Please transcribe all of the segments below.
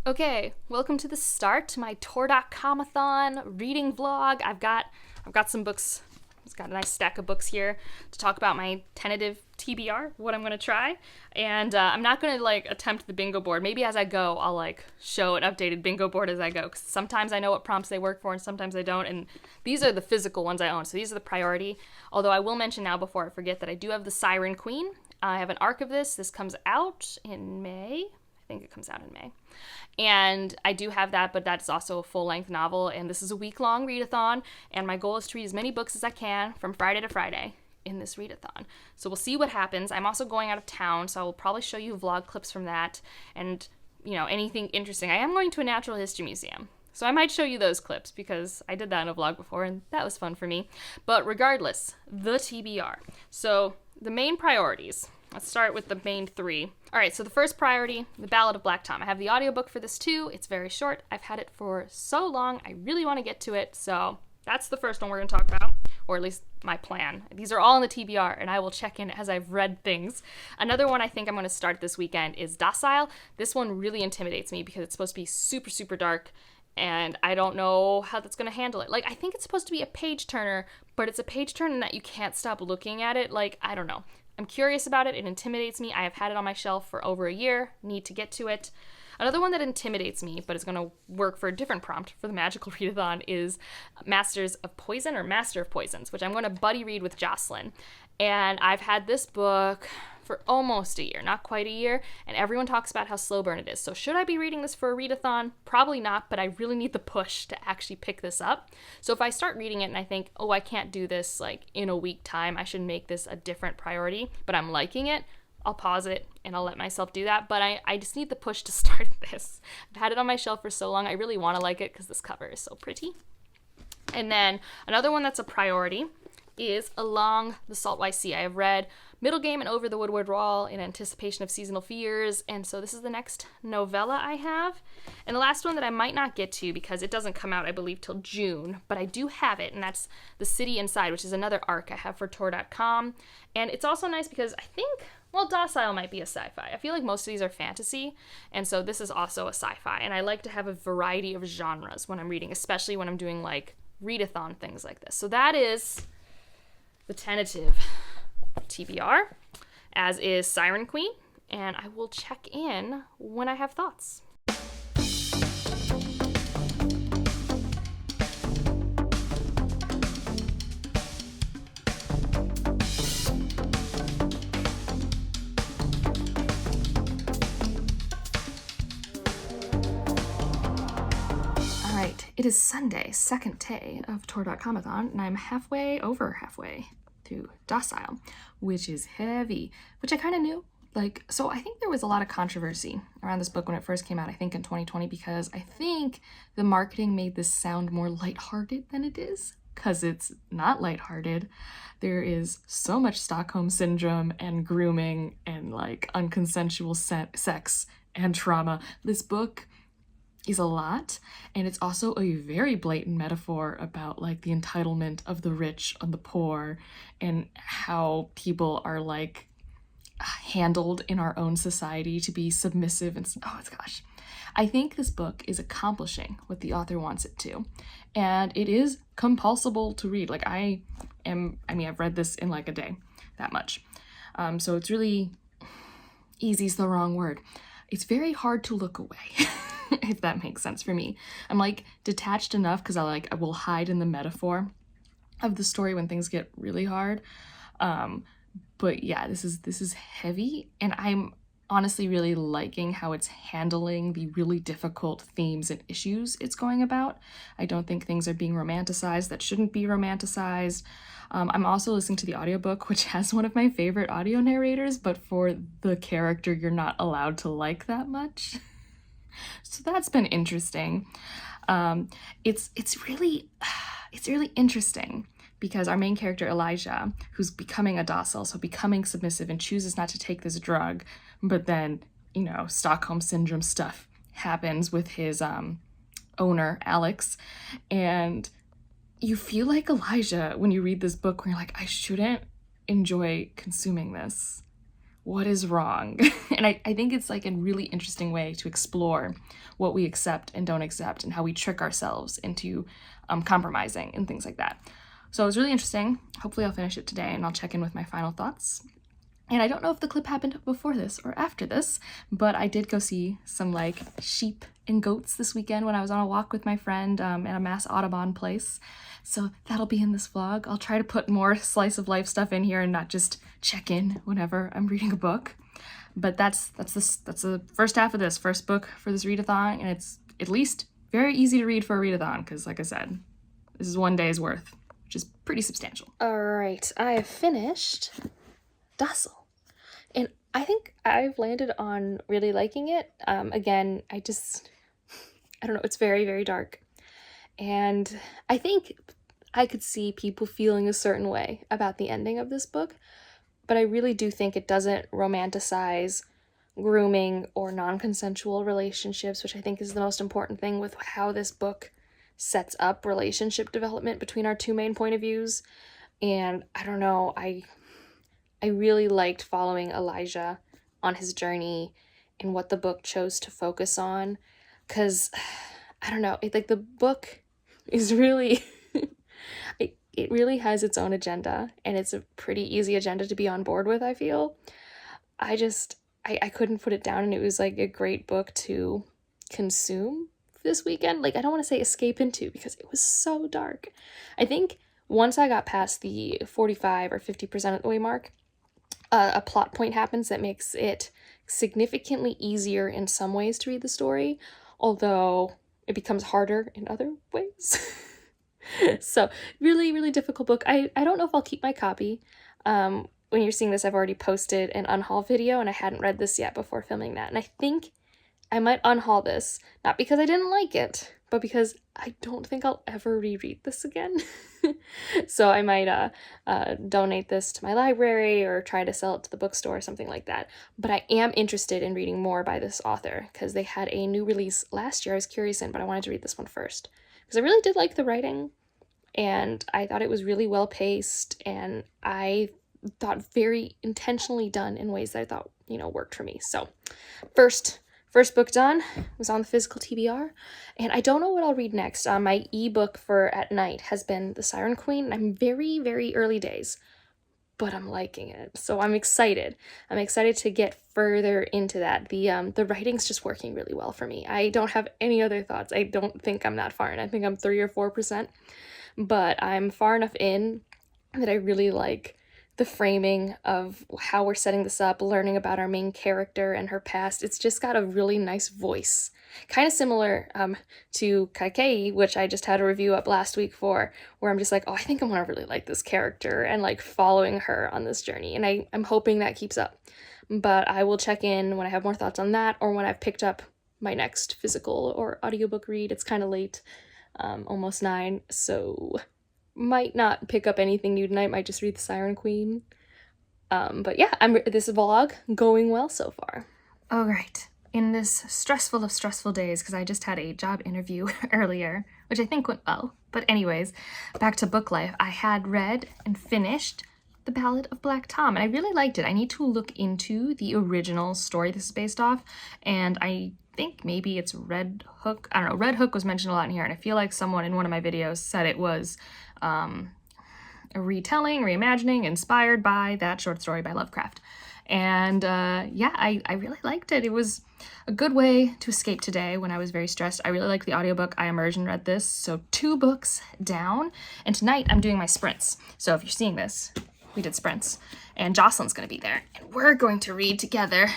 Okay, welcome to the start to my Tordotcomathon reading vlog. I've got some books. I've got a nice stack of books here to talk about my tentative TBR, what I'm going to try. And I'm not going to attempt the bingo board. Maybe as I go, I'll show an updated bingo board as I go. Because sometimes I know what prompts they work for and sometimes I don't. And these are the physical ones I own, so these are the priority. Although I will mention now before I forget that I do have the Siren Queen. I have an arc of this. This comes out in May. I think it comes out in May. And I do have that, but that's also a full-length novel, and this is a week-long readathon, and my goal is to read as many books as I can from Friday to Friday in this readathon. So we'll see what happens. I'm also going out of town, so I will probably show you vlog clips from that, and, anything interesting. I am going to a natural history museum, so I might show you those clips, because I did that in a vlog before, and that was fun for me. But regardless, the TBR. So the main priorities. Let's start with the main three. All right, so the first priority, the Ballad of Black Tom. I have the audiobook for this too. It's very short. I've had it for so long. I really want to get to it. So that's the first one we're going to talk about, or at least my plan. These are all in the TBR, and I will check in as I've read things. Another one I think I'm going to start this weekend is Docile. This one really intimidates me because it's supposed to be super, super dark, and I don't know how that's going to handle it. I think it's supposed to be a page turner, but it's a page turner that you can't stop looking at it. I don't know. I'm curious about it. It intimidates me. I have had it on my shelf for over a year. Need to get to it. Another one that intimidates me, but is going to work for a different prompt for the magical readathon, is Masters of Poison, or Master of Poisons, which I'm going to buddy read with Jocelyn. And I've had this book for almost a year, not quite a year, and everyone talks about how slow burn it is. So should I be reading this for a readathon? Probably not, but I really need the push to actually pick this up. So if I start reading it and I think, oh, I can't do this in a week time, I should make this a different priority, but I'm liking it, I'll pause it and I'll let myself do that. But I just need the push to start this. I've had it on my shelf for so long. I really want to like it because this cover is so pretty. And then another one that's a priority is Along the Saltwise Sea. I have read Middle Game and Over the Woodward Wall in anticipation of Seasonal Fears, and so this is the next novella I have. And the last one that I might not get to because it doesn't come out, I believe, till June, but I do have it, and that's The City Inside, which is another arc I have for Tor.com. And it's also nice because I think, Docile might be a sci-fi. I feel like most of these are fantasy, and so this is also a sci-fi, and I like to have a variety of genres when I'm reading, especially when I'm doing readathon things like this. So that is the tentative TBR, as is Siren Queen, and I will check in when I have thoughts. It is Sunday, second day of Tordotcomathon, and I'm halfway through Docile, which is heavy, which I kind of knew. So I think there was a lot of controversy around this book when it first came out, I think in 2020, because I think the marketing made this sound more lighthearted than it is, because it's not lighthearted. There is so much Stockholm Syndrome and grooming and unconsensual sex and trauma. This book is a lot, and it's also a very blatant metaphor about the entitlement of the rich on the poor and how people are handled in our own society to be submissive and gosh. I think this book is accomplishing what the author wants it to, and it is compulsible to read. I've read this in a day, that much. So it's really, easy's the wrong word. It's very hard to look away. If that makes sense for me. I'm detached enough because I will hide in the metaphor of the story when things get really hard. But yeah, this is heavy, and I'm honestly really liking how it's handling the really difficult themes and issues it's going about. I don't think things are being romanticized that shouldn't be romanticized. I'm also listening to the audiobook, which has one of my favorite audio narrators, but for the character you're not allowed to like that much. So that's been interesting. It's really interesting because our main character Elijah, who's becoming a docile, so becoming submissive and chooses not to take this drug, but then Stockholm Syndrome stuff happens with his owner Alex, and you feel like Elijah when you read this book, where you're I shouldn't enjoy consuming this. what is wrong? And I think it's like a really interesting way to explore what we accept and don't accept and how we trick ourselves into compromising and things like that. So it was really interesting. Hopefully I'll finish it today and I'll check in with my final thoughts. And I don't know if the clip happened before this or after this, but I did go see some like sheep and goats this weekend when I was on a walk with my friend at a Mass Audubon place. So that'll be in this vlog. I'll try to put more slice of life stuff in here and not just check in whenever I'm reading a book. But that's the first half of this first book for this readathon, and it's at least very easy to read for a readathon because, like I said, this is one day's worth, which is pretty substantial. All right, I have finished Docile. And I think I've landed on really liking it. Again, I don't know, it's very, very dark. And I think I could see people feeling a certain way about the ending of this book, but I really do think it doesn't romanticize grooming or non-consensual relationships, which I think is the most important thing with how this book sets up relationship development between our two main point of views. And I don't know, I really liked following Elijah on his journey and what the book chose to focus on, because I don't know, the book is really, it really has its own agenda, and it's a pretty easy agenda to be on board with, I feel. I couldn't put it down, and it was like a great book to consume this weekend. Like, I don't want to say escape into because it was so dark. I think once I got past the 45 or 50% of the way mark, a plot point happens that makes it significantly easier in some ways to read the story, although it becomes harder in other ways. So really, really difficult book. I don't know if I'll keep my copy. When you're seeing this, I've already posted an unhaul video, and I hadn't read this yet before filming that. And I think I might unhaul this, not because I didn't like it, but because I don't think I'll ever reread this again. So I might donate this to my library or try to sell it to the bookstore or something like that. But I am interested in reading more by this author because they had a new release last year I was curious in, but I wanted to read this one first because I really did like the writing, and I thought it was really well paced, and I thought very intentionally done in ways that I thought, worked for me. So first book done, was on the physical TBR, and I don't know what I'll read next. My ebook for at night has been The Siren Queen, and I'm very, very early days, but I'm liking it, so I'm excited. I'm excited to get further into that. The writing's just working really well for me. I don't have any other thoughts. I don't think I'm that far in. I think I'm 3 or 4%, but I'm far enough in that I really like the framing of how we're setting this up, learning about our main character and her past. It's just got a really nice voice. Kind of similar to Kaikei, which I just had a review up last week for, where I'm just like, oh, I think I'm gonna really like this character and like following her on this journey. And I'm hoping that keeps up. But I will check in when I have more thoughts on that or when I've picked up my next physical or audiobook read. It's kind of late, almost 9, so might not pick up anything new tonight, might just read The Siren Queen. But yeah, this vlog going well so far. All right, in this stressful of stressful days, because I just had a job interview earlier, which I think went well, but anyways, back to book life. I had read and finished The Ballad of Black Tom, and I really liked it. I need to look into the original story this is based off, and I think maybe it's Red Hook. I don't know, Red Hook was mentioned a lot in here, and I feel like someone in one of my videos said it was a retelling, reimagining, inspired by that short story by Lovecraft. And yeah, I really liked it. It was a good way to escape today when I was very stressed. I really liked the audiobook. I immersed and read this, so 2 books down. And tonight I'm doing my sprints. So if you're seeing this, we did sprints. And Jocelyn's gonna be there. And we're going to read together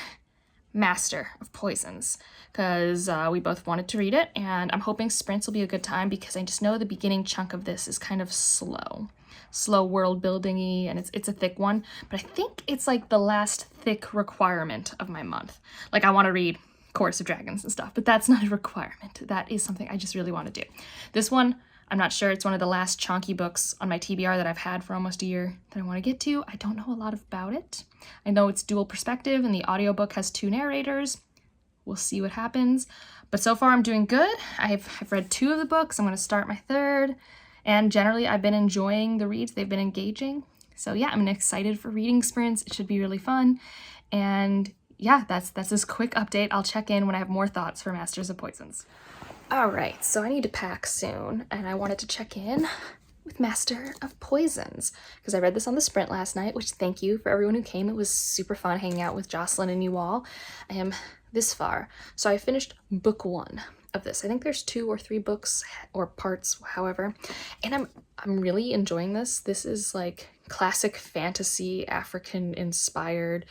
Master of Poisons, because we both wanted to read it, and I'm hoping sprints will be a good time because I just know the beginning chunk of this is kind of slow world building-y, and it's a thick one, but I think it's like the last thick requirement of my month. Like, I want to read Chorus of Dragons and stuff, but that's not a requirement. That is something I just really want to do. This one, I'm not sure. It's one of the last chunky books on my TBR that I've had for almost a year that I want to get to. I don't know a lot about it. I know it's dual perspective, and the audiobook has 2 narrators. We'll see what happens. But so far I'm doing good. I've read 2 of the books. I'm going to start my 3rd. And generally I've been enjoying the reads. They've been engaging. So yeah, I'm excited for reading sprints. It should be really fun. And yeah, that's this quick update. I'll check in when I have more thoughts for Masters of Poisons. All right, so I need to pack soon, and I wanted to check in with Master of Poisons because I read this on the sprint last night, which thank you for everyone who came. It was super fun hanging out with Jocelyn and you all. I am this far. So I finished book 1 of this. I think there's 2 or 3 books or parts, however, and I'm really enjoying this. This is like classic fantasy, African inspired.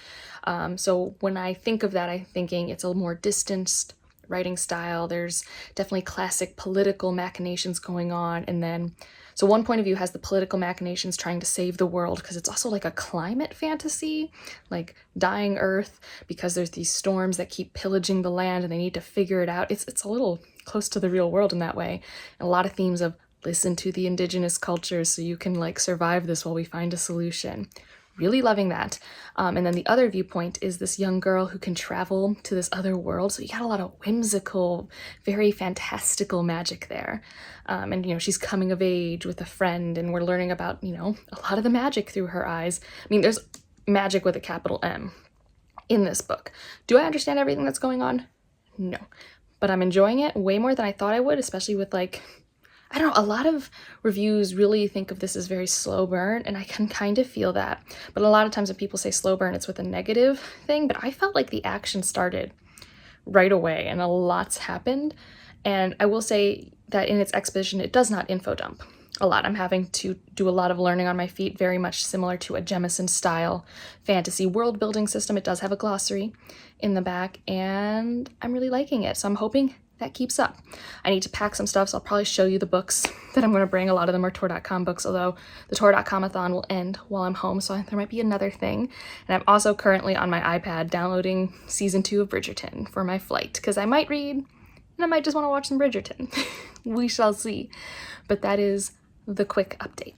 So when I think of that, I'm thinking it's a more distanced writing style. There's definitely classic political machinations going on, and then so one point of view has the political machinations trying to save the world because it's also like a climate fantasy, like dying Earth because there's these storms that keep pillaging the land and they need to figure it out. It's a little close to the real world in that way. And a lot of themes of listen to the indigenous cultures so you can like survive this while we find a solution. Really loving that. And then the other viewpoint is this young girl who can travel to this other world. So you got a lot of whimsical, very fantastical magic there. And, you know, she's coming of age with a friend and we're learning about, you know, a lot of the magic through her eyes. I mean, there's magic with a capital M in this book. Do I understand everything that's going on? No. But I'm enjoying it way more than I thought I would, especially with like, I don't know, a lot of reviews really think of this as very slow burn, and I can kind of feel that. But a lot of times when people say slow burn, it's with a negative thing, but I felt like the action started right away and a lot's happened. And I will say that in its exposition, it does not info dump a lot. I'm having to do a lot of learning on my feet, very much similar to a Jemison style fantasy world building system. It does have a glossary in the back, and I'm really liking it. So I'm hoping that keeps up. I need to pack some stuff, so I'll probably show you the books that I'm going to bring. A lot of them are Tordotcom books, although the Tordotcomathon will end while I'm home, so there might be another thing. And I'm also currently on my iPad downloading season 2 of Bridgerton for my flight, because I might read, and I might just want to watch some Bridgerton. We shall see. But that is the quick update.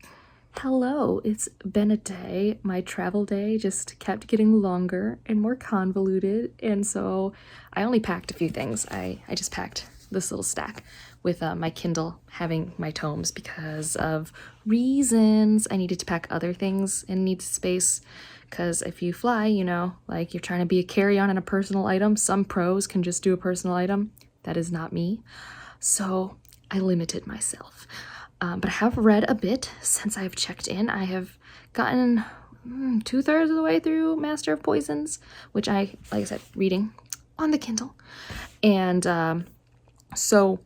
Hello, it's been a day. My travel day just kept getting longer and more convoluted, and so I only packed a few things. I just packed this little stack with my Kindle having my tomes because of reasons. I needed to pack other things and needed space because if you fly, you know, like you're trying to be a carry-on and a personal item, some pros can just do a personal item. That is not me. So I limited myself. But I have read a bit since I've checked in. I have gotten 2/3 of the way through Master of Poisons, which like I said, reading on the Kindle. And so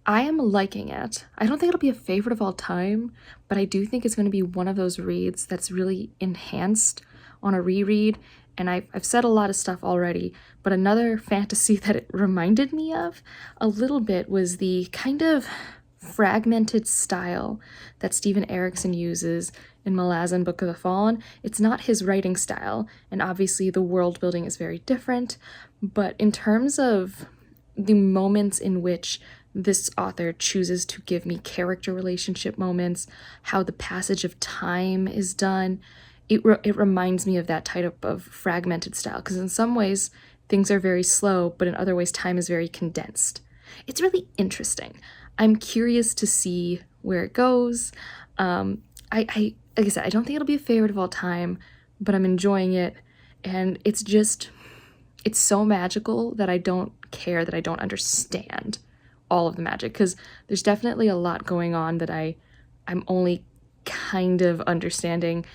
I am liking it. I don't think it'll be a favorite of all time, but I do think it's going to be one of those reads that's really enhanced on a reread. And I've said a lot of stuff already, but another fantasy that it reminded me of a little bit was the kind of fragmented style that Stephen Erickson uses in Malazan Book of the Fallen. It's not his writing style, and obviously the world building is very different, but in terms of the moments in which this author chooses to give me character relationship moments, how the passage of time is done, it reminds me of that type of fragmented style, because in some ways things are very slow, but in other ways time is very condensed. It's really interesting. I'm curious to see where it goes. Like I said, I don't think it'll be a favorite of all time, but I'm enjoying it. And it's so magical that I don't care that I don't understand all of the magic, because there's definitely a lot going on that I'm only kind of understanding.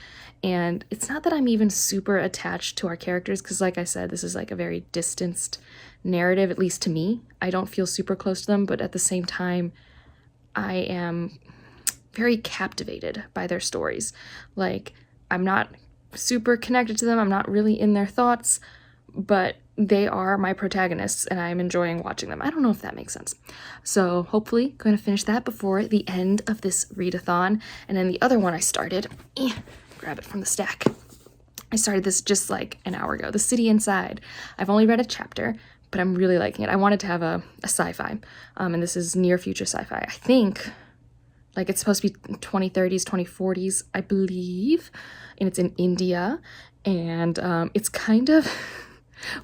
And it's not that I'm even super attached to our characters, because like I said, this is like a very distanced narrative, at least to me. I don't feel super close to them, but at the same time, I am very captivated by their stories. Like, I'm not super connected to them, I'm not really in their thoughts, but they are my protagonists and I'm enjoying watching them. I don't know if that makes sense. So hopefully going to finish that before the end of this readathon. And then the other one I started, grab it from the stack. I started this just like an hour ago, The City Inside. I've only read a chapter, but I'm really liking it. I wanted to have a sci-fi, and this is near future sci-fi. I think, like, it's supposed to be 2030s, 2040s, I believe, and it's in India, and it's kind of,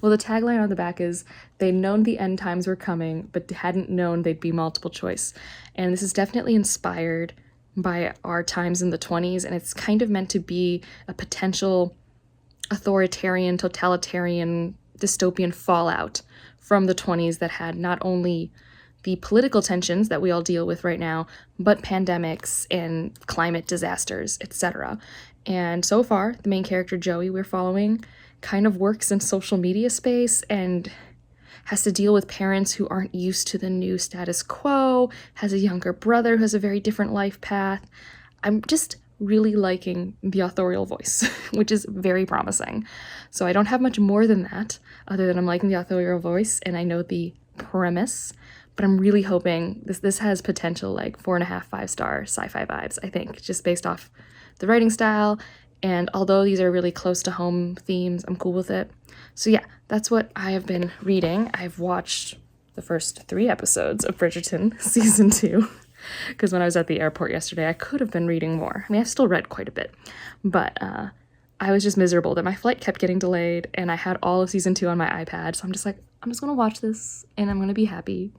well, the tagline on the back is, they'd known the end times were coming, but hadn't known they'd be multiple choice. And this is definitely inspired by our times in the 20s, and it's kind of meant to be a potential authoritarian, totalitarian, dystopian fallout from the 20s that had not only the political tensions that we all deal with right now, but pandemics and climate disasters, etc. And so far, the main character, Joey, we're following, kind of works in social media space and has to deal with parents who aren't used to the new status quo, has a younger brother who has a very different life path. I'm just really liking the authorial voice, which is very promising. So I don't have much more than that, other than I'm liking the authorial voice and I know the premise, but I'm really hoping this has potential like 4.5, 5-star sci-fi vibes, I think, just based off the writing style. And although these are really close to home themes, I'm cool with it. So yeah, that's what I have been reading. I've watched the first 3 episodes of Bridgerton season 2, because when I was at the airport yesterday, I could have been reading more. I mean, I've still read quite a bit, but I was just miserable that my flight kept getting delayed and I had all of season 2 on my iPad. So I'm just like, I'm just gonna watch this and I'm gonna be happy.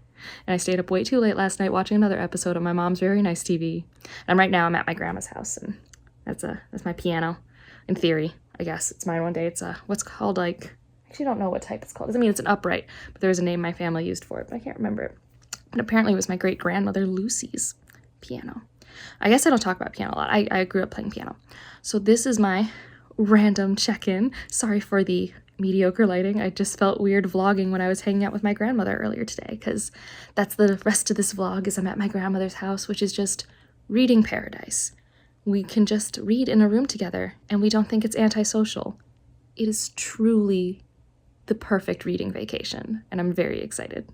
And I stayed up way too late last night watching another episode on my mom's very nice TV. And right now I'm at my grandma's house, and that's my piano. In theory, I guess it's mine one day. It's what's called, like, I actually don't know what type it's called. Doesn't mean it's an upright, but there's a name my family used for it, but I can't remember it. And apparently it was my great grandmother Lucy's piano. I guess I don't talk about piano a lot. I grew up playing piano. So this is my random check-in. Sorry for the mediocre lighting. I just felt weird vlogging when I was hanging out with my grandmother earlier today, because that's the rest of this vlog, is I'm at my grandmother's house, which is just reading paradise. We can just read in a room together and we don't think it's antisocial. It is truly the perfect reading vacation, and I'm very excited.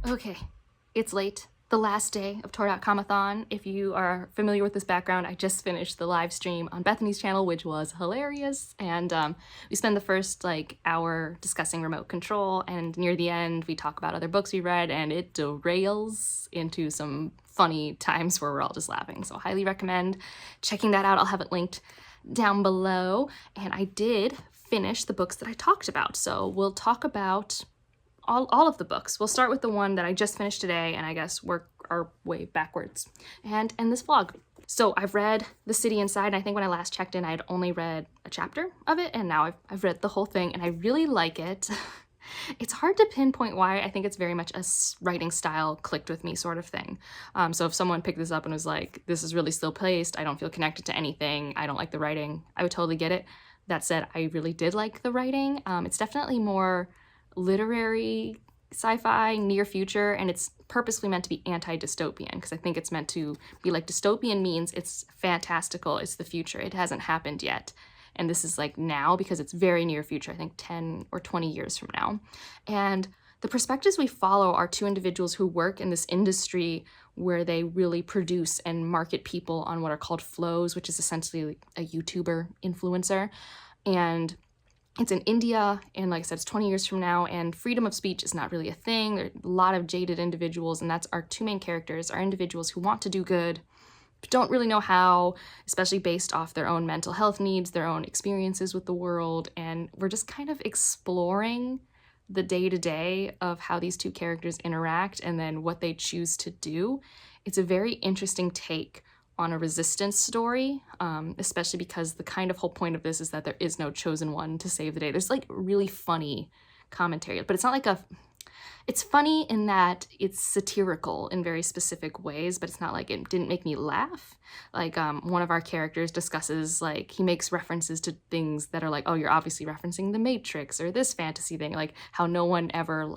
Okay, it's late. The last day of Tordotcomathon. If you are familiar with this background, I just finished the live stream on Bethany's channel, which was hilarious. And we spend the first hour discussing remote control, and near the end we talk about other books we read, and it derails into some funny times where we're all just laughing. So highly recommend checking that out. I'll have it linked down below. And I did finish the books that I talked about. So we'll talk about all of the books. We'll start with the one that I just finished today, and I guess work our way backwards and end this vlog. So I've read The City Inside, and I think when I last checked in, I had only read a chapter of it, and now I've read the whole thing, and I really like it. It's hard to pinpoint why. I think it's very much a writing style clicked with me sort of thing. So if someone picked this up and was like, this is really still paced, I don't feel connected to anything, I don't like the writing, I would totally get it. That said, I really did like the writing. It's definitely more literary sci-fi, near future, and it's purposely meant to be anti-dystopian, because I think it's meant to be like, dystopian means it's fantastical, it's the future, it hasn't happened yet, and this is like now, because it's very near future, I think 10 or 20 years from now. And the perspectives we follow are 2 individuals who work in this industry where they really produce and market people on what are called flows, which is essentially a YouTuber influencer. And it's in India, and like I said, it's 20 years from now, and freedom of speech is not really a thing. There are a lot of jaded individuals, and that's our 2 main characters, are individuals who want to do good, but don't really know how, especially based off their own mental health needs, their own experiences with the world, and we're just kind of exploring the day-to-day of how these 2 characters interact and then what they choose to do. It's a very interesting take on a resistance story, especially because the kind of whole point of this is that there is no chosen one to save the day. There's like really funny commentary, but it's not like it's funny in that it's satirical in very specific ways, but it's not like it didn't make me laugh. Like one of our characters discusses, like, he makes references to things that are like, oh, you're obviously referencing The Matrix or this fantasy thing, like how no one ever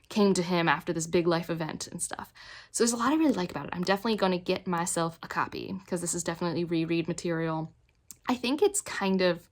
came to him after this big life event and stuff. So there's a lot I really like about it. I'm definitely going to get myself a copy, because this is definitely reread material. I think it's kind of,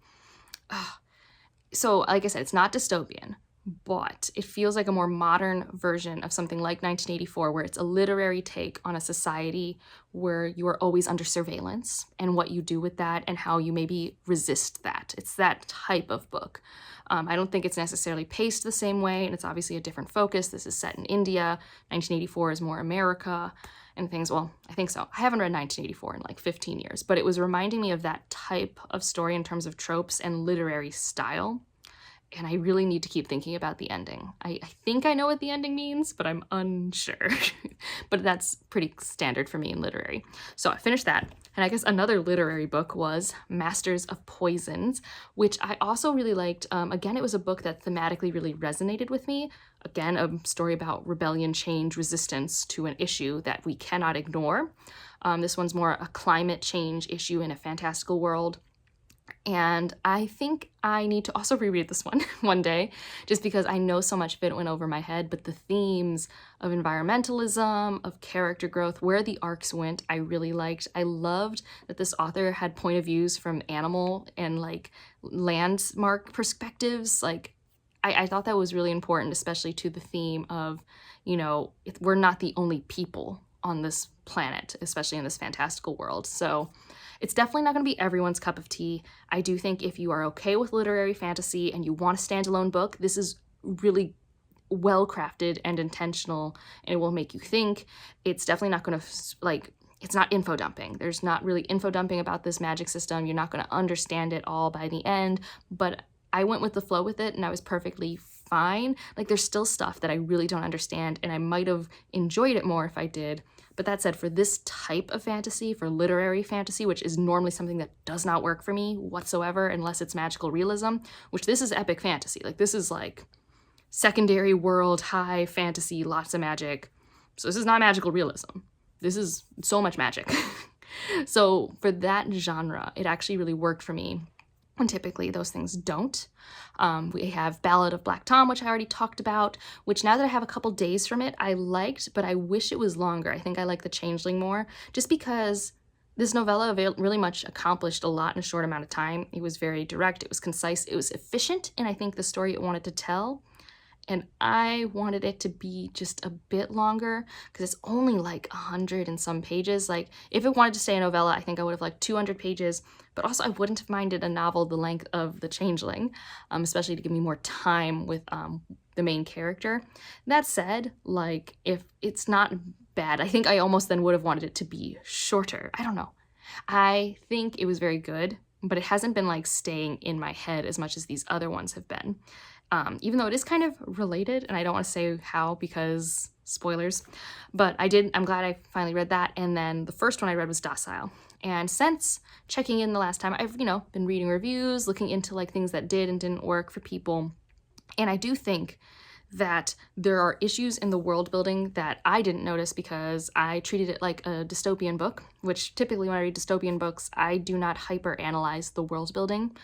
so like I said, it's not dystopian, but it feels like a more modern version of something like 1984, where it's a literary take on a society where you are always under surveillance and what you do with that and how you maybe resist that. It's that type of book. I don't think it's necessarily paced the same way, and it's obviously a different focus. This is set in India. 1984 is more America and things. Well, I think so. I haven't read 1984 in like 15 years, but it was reminding me of that type of story in terms of tropes and literary style. And I really need to keep thinking about the ending. I think I know what the ending means, but I'm unsure. But that's pretty standard for me in literary. So I finished that. And I guess another literary book was Masters of Poisons, which I also really liked. Again, it was a book that thematically really resonated with me. Again, a story about rebellion, change, resistance to an issue that we cannot ignore. This one's more a climate change issue in a fantastical world. And I think I need to also reread this one one day, just because I know so much of it went over my head, but the themes of environmentalism, of character growth, where the arcs went, I really liked. I loved that this author had point of views from animal and like landmark perspectives. Like, I thought that was really important, especially to the theme of, we're not the only people on this planet, especially in this fantastical world. So it's definitely not going to be everyone's cup of tea. I do think if you are okay with literary fantasy and you want a standalone book, this is really well crafted and intentional, and it will make you think. It's definitely not going to, it's not info dumping. There's not really info dumping about this magic system. You're not going to understand it all by the end, but I went with the flow with it and I was perfectly fine. Like, there's still stuff that I really don't understand, and I might have enjoyed it more if I did. But that said, for this type of fantasy, for literary fantasy, which is normally something that does not work for me whatsoever unless it's magical realism, which this is epic fantasy. Like, this is like secondary world, high fantasy, lots of magic. So this is not magical realism. This is so much magic. So for that genre, it actually really worked for me. And typically those things don't. We have Ballad of Black Tom, which I already talked about, which now that I have a couple days from it, I liked, but I wish it was longer. I think I like The Changeling more, just because this novella really much accomplished a lot in a short amount of time. It was very direct, it was concise, it was efficient, and I think the story it wanted to tell. And I wanted it to be just a bit longer because it's only like 100 and some pages. Like, if it wanted to stay a novella, I think I would have liked 200 pages, but also I wouldn't have minded a novel the length of The Changeling, especially to give me more time with the main character. That said, like, if it's not bad, I think I almost then would have wanted it to be shorter. I don't know. I think it was very good, but it hasn't been like staying in my head as much as these other ones have been. Even though it is kind of related, and I don't want to say how because spoilers, but I'm glad I finally read that. And then the first one I read was Docile. And since checking in the last time, I've, been reading reviews, looking into like things that did and didn't work for people. And I do think that there are issues in the world building that I didn't notice because I treated it like a dystopian book, which typically when I read dystopian books, I do not hyper analyze the world building.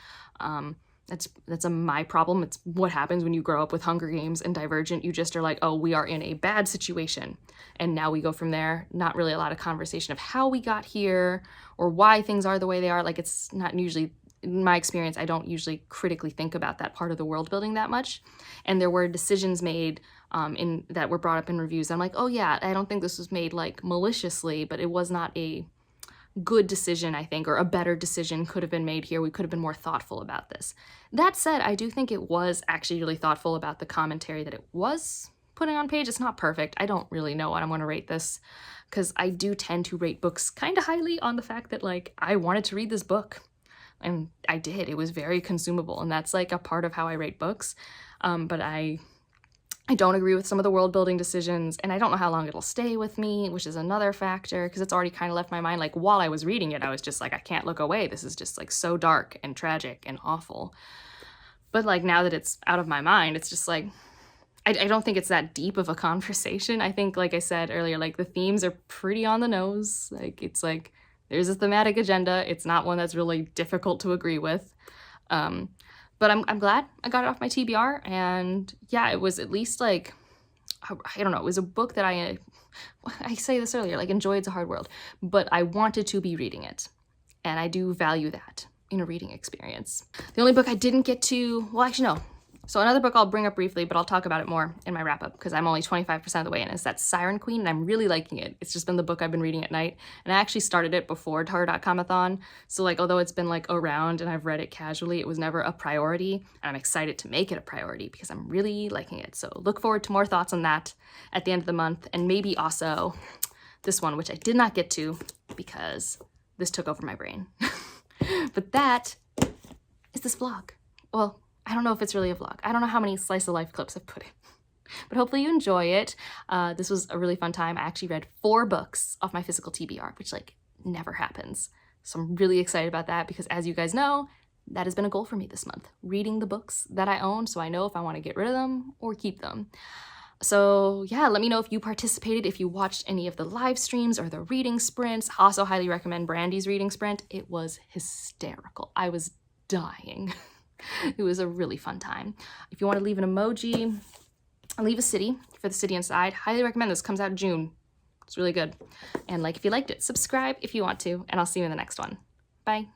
That's my problem. It's what happens when you grow up with Hunger Games and Divergent. You just are like, oh, we are in a bad situation. And now we go from there. Not really a lot of conversation of how we got here or why things are the way they are. Like, it's not usually, in my experience, I don't usually critically think about that part of the world building that much. And there were decisions made that were brought up in reviews. I'm like, oh yeah, I don't think this was made like maliciously, but it was not a good decision, I think, or a better decision could have been made here. We could have been more thoughtful about this. That said, I do think it was actually really thoughtful about the commentary that it was putting on page. It's not perfect. I don't really know what I'm going to rate this because I do tend to rate books kind of highly on the fact that, like, I wanted to read this book. And I did. It was very consumable, and that's like a part of how I rate books. But I don't agree with some of the world building decisions, and I don't know how long it'll stay with me, which is another factor, because it's already kind of left my mind. Like, while I was reading it, I was just like, I can't look away. This is just like so dark and tragic and awful. But like, now that it's out of my mind, it's just like, I don't think it's that deep of a conversation. I think, like I said earlier, like the themes are pretty on the nose. Like, it's like, there's a thematic agenda. It's not one that's really difficult to agree with. But I'm glad I got it off my TBR, and yeah, it was at least like, I don't know, it was a book that I say this earlier, like, enjoyed's a hard word, but I wanted to be reading it, and I do value that in a reading experience. The only book I didn't get to, well, actually, no. So another book I'll bring up briefly, but I'll talk about it more in my wrap-up because I'm only 25% of the way in, is that Siren Queen, and I'm really liking it. It's just been the book I've been reading at night, and I actually started it before Tordotcomathon, so like, although it's been like around and I've read it casually, it was never a priority, and I'm excited to make it a priority because I'm really liking it. So look forward to more thoughts on that at the end of the month, and maybe also this one, which I did not get to because this took over my brain. But that is this vlog. Well, I don't know if it's really a vlog. I don't know how many slice of life clips I've put in, but hopefully you enjoy it. This was a really fun time. I actually read 4 books off my physical TBR, which like never happens. So I'm really excited about that because, as you guys know, that has been a goal for me this month, reading the books that I own so I know if I want to get rid of them or keep them. So yeah, let me know if you participated, if you watched any of the live streams or the reading sprints. Also highly recommend Brandy's reading sprint. It was hysterical. I was dying. It was a really fun time. If you want to leave an emoji, leave a city for the city inside. Highly recommend this. Comes out in June. It's really good. And like if you liked it, subscribe if you want to, and I'll see you in the next one. Bye.